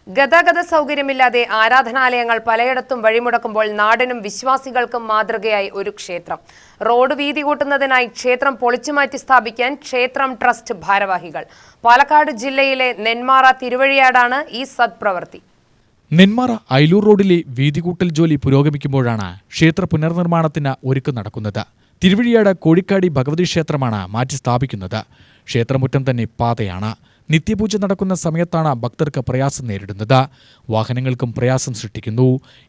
ഗതാഗത സൗകര്യമില്ലാതെ ആരാധനാലയങ്ങൾ പലയിടത്തും വഴിമുടക്കുമ്പോൾ നാടിനും വിശ്വാസികൾക്കും മാതൃകയായി ഒരു ക്ഷേത്രം. റോഡ് വീതി കൂട്ടുന്നതിനായി ക്ഷേത്രം പൊളിച്ചുമാറ്റി സ്ഥാപിക്കാൻ ക്ഷേത്രം ട്രസ്റ്റ് ഭാരവാഹികൾ. പാലക്കാട് ജില്ലയിലെ നെന്മാറ തിരുവഴിയാടാണ് ഈ സത്പ്രവൃത്തി. നെന്മാറ അയിലൂർ റോഡിലെ വീതികൂട്ടൽ ജോലി പുരോഗമിക്കുമ്പോഴാണ് ക്ഷേത്ര പുനർനിർമ്മാണത്തിന് ഒരുക്കം നടക്കുന്നത്. തിരുവഴിയാട് കോഴിക്കാടി ഭഗവതി ക്ഷേത്രമാണ് മാറ്റി സ്ഥാപിക്കുന്നത്. ക്ഷേത്രമുറ്റം തന്നെ പാതയാണ്. നിത്യപൂജ നടക്കുന്ന സമയത്താണ് ഭക്തർക്ക് പ്രയാസം നേരിടുന്നത്. വാഹനങ്ങൾക്കും പ്രയാസം സൃഷ്ടിക്കുന്നു.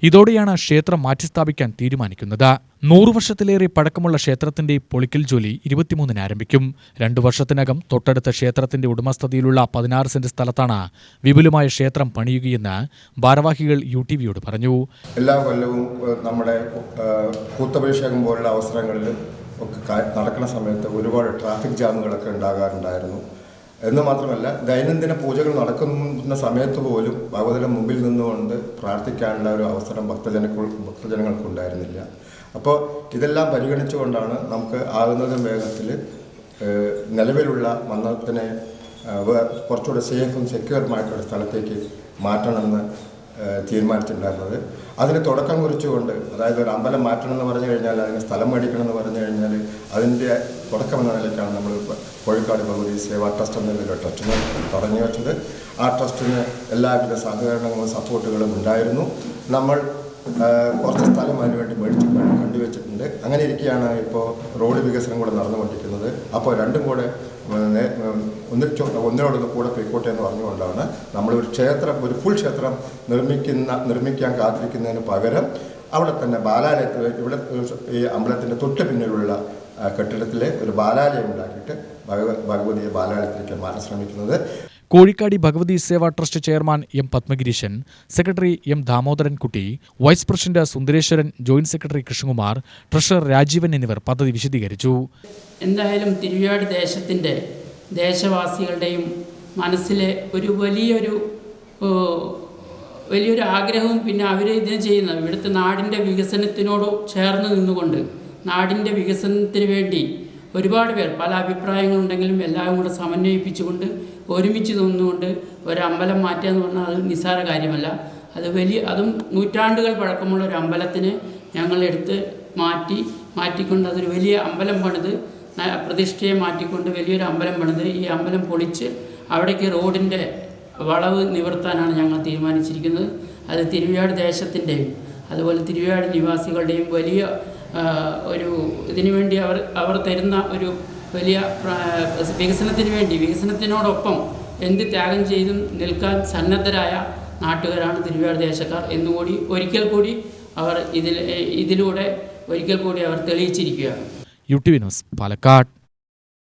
ഇതോടെയാണ് ക്ഷേത്രം മാറ്റിസ്ഥാപിക്കാൻ തീരുമാനിക്കുന്നത്. 100 വർഷത്തിലേറെ പഴക്കമുള്ള ക്ഷേത്രത്തിന്റെ പൊളിക്കൽ ജോലി 23-ന് ആരംഭിക്കും. 2 വർഷത്തിനകം തൊട്ടടുത്ത ക്ഷേത്രത്തിന്റെ ഉടമസ്ഥതയിലുള്ള 16 സെന്റ് സ്ഥലത്താണ് വിപുലമായ ക്ഷേത്രം പണിയുകയെന്ന് ഭാരവാഹികൾ UTVയോട് പറഞ്ഞു. എല്ലാ കൊല്ലവും നമ്മുടെ കൂത്തഭിഷേകം പോലുള്ള അവസരങ്ങളിൽ ഒക്കെ നടക്കുന്ന സമയത്ത് ഒരുപാട് ട്രാഫിക് ജാമുകളൊക്കെ ഉണ്ടാകാറുണ്ടായിരുന്നു. എന്ന് മാത്രമല്ല, ദൈനംദിന പൂജകൾ നടക്കുന്ന സമയത്ത് പോലും ഭഗവതിയുടെ മുമ്പിൽ നിന്നുകൊണ്ട് പ്രാർത്ഥിക്കാനുള്ള ഒരു അവസരം ഭക്തജനങ്ങൾക്കുണ്ടായിരുന്നില്ല. അപ്പോൾ ഇതെല്ലാം പരിഗണിച്ചുകൊണ്ടാണ് നമുക്ക് ആകുന്നതും വേഗത്തിൽ നിലവിലുള്ള മന്ദിരത്തിനെ കുറച്ചുകൂടെ സേഫും സെക്യൂറുമായിട്ടൊരു സ്ഥലത്തേക്ക് മാറ്റണമെന്ന് തീരുമാനിച്ചിട്ടുണ്ടായിരുന്നത്. അതിന് തുടക്കം കുറിച്ചുകൊണ്ട്, അതായത് ഒരു അമ്പലം മാറ്റണമെന്ന് പറഞ്ഞു കഴിഞ്ഞാൽ, അതിന് സ്ഥലം മേടിക്കണമെന്ന് പറഞ്ഞു കഴിഞ്ഞാൽ അതിൻ്റെ തുടക്കം എന്ന നിലയ്ക്കാണ് നമ്മൾ കോഴിക്കാട് ഭഗവതി സേവാ ട്രസ്റ്റ് എന്നൊരു ട്രസ്റ്റിനെ തുടങ്ങി വെച്ചത്. ആ ട്രസ്റ്റിന് എല്ലാവിധ സഹകരണങ്ങളും സപ്പോർട്ടുകളും ഉണ്ടായിരുന്നു. നമ്മൾ കുറച്ച് സ്ഥലം അതിനുവേണ്ടി മേടിച്ച് കണ്ടുവച്ചിട്ടുണ്ട്. അങ്ങനെ ഇരിക്കുകയാണ് ഇപ്പോൾ റോഡ് വികസനം കൂടെ നടന്നുകൊണ്ടിരിക്കുന്നത്. അപ്പോൾ രണ്ടും കൂടെ ഒന്നിനോടൊന്ന് കൂടെ പോയിക്കോട്ടെ എന്ന് പറഞ്ഞുകൊണ്ടാണ് നമ്മളൊരു ക്ഷേത്രം, ഒരു ഫുൾ ക്ഷേത്രം നിർമ്മിക്കാൻ കാത്തിരിക്കുന്നതിന് പകരം അവിടെ തന്നെ ബാലാലയത്തിൽ, ഇവിടെ ഈ അമ്പലത്തിൻ്റെ തൊട്ട് പിന്നിലുള്ള കെട്ടിടത്തിലെ ഒരു ബാലാലയം ഉണ്ടാക്കിയിട്ട് ഭഗവതിയെ ബാലാലയത്തിലേക്ക് മാറ്റാൻ ശ്രമിക്കുന്നത്. Kozhikkadi Bhagavathi Seva trust chairman M. Padmagireeshan, secretary M. Damodarankutty, vice president Sundareswaran, joint secretary Krishnakumar, treasurer Rajeevan എന്നിവർ പദ്ധതി വിശദീകരിച്ചു. എന്തായാലും തിരുവഴിയാട് ദേശത്തിൻ്റെ ദേശവാസികളുടെയും മനസ്സിലെ ഒരു വലിയൊരു ആഗ്രഹവും, പിന്നെ അവർ ഇതിന് ചെയ്യുന്ന ഇവിടുത്തെ നാടിൻ്റെ വികസനത്തിനോട് ചേർന്ന് നിന്നുകൊണ്ട് നാടിൻ്റെ വികസനത്തിന് വേണ്ടി ഒരുപാട് പേർ പല അഭിപ്രായങ്ങളുണ്ടെങ്കിലും എല്ലാം കൂടെ സമന്വയിപ്പിച്ചുകൊണ്ട് ഒരുമിച്ച് നിന്നുകൊണ്ട് ഒരമ്പലം മാറ്റുക എന്ന് പറഞ്ഞാൽ അത് നിസ്സാര കാര്യമല്ല. അതും നൂറ്റാണ്ടുകൾ പഴക്കമുള്ള ഒരു അമ്പലത്തിനെ ഞങ്ങളെടുത്ത് മാറ്റിക്കൊണ്ട് അതൊരു വലിയ അമ്പലം പണിത്, പ്രതിഷ്ഠയെ മാറ്റിക്കൊണ്ട് വലിയൊരു അമ്പലം പണിത് ഈ അമ്പലം പൊളിച്ച് അവിടേക്ക് റോഡിൻ്റെ വളവ് നിവർത്താനാണ് ഞങ്ങൾ തീരുമാനിച്ചിരിക്കുന്നത്. അത് തിരുവഴിയാട് ദേശത്തിൻ്റെയും അതുപോലെ തിരുവഴിയാട് നിവാസികളുടെയും വലിയ ഒരു ഇതിനു വേണ്ടി അവർ തരുന്ന ഒരു വലിയ വികസനത്തിനോടൊപ്പം എന്ത് ത്യാഗം ചെയ്തും നിൽക്കാൻ സന്നദ്ധരായ നാട്ടുകാരാണ് തിരുവഴിയാട് ദേശക്കാർ എന്നുകൂടി ഒരിക്കൽ കൂടി അവർ ഇതിലൂടെ അവർ തെളിയിച്ചിരിക്കുകയാണ്. UTV news, Palakkad.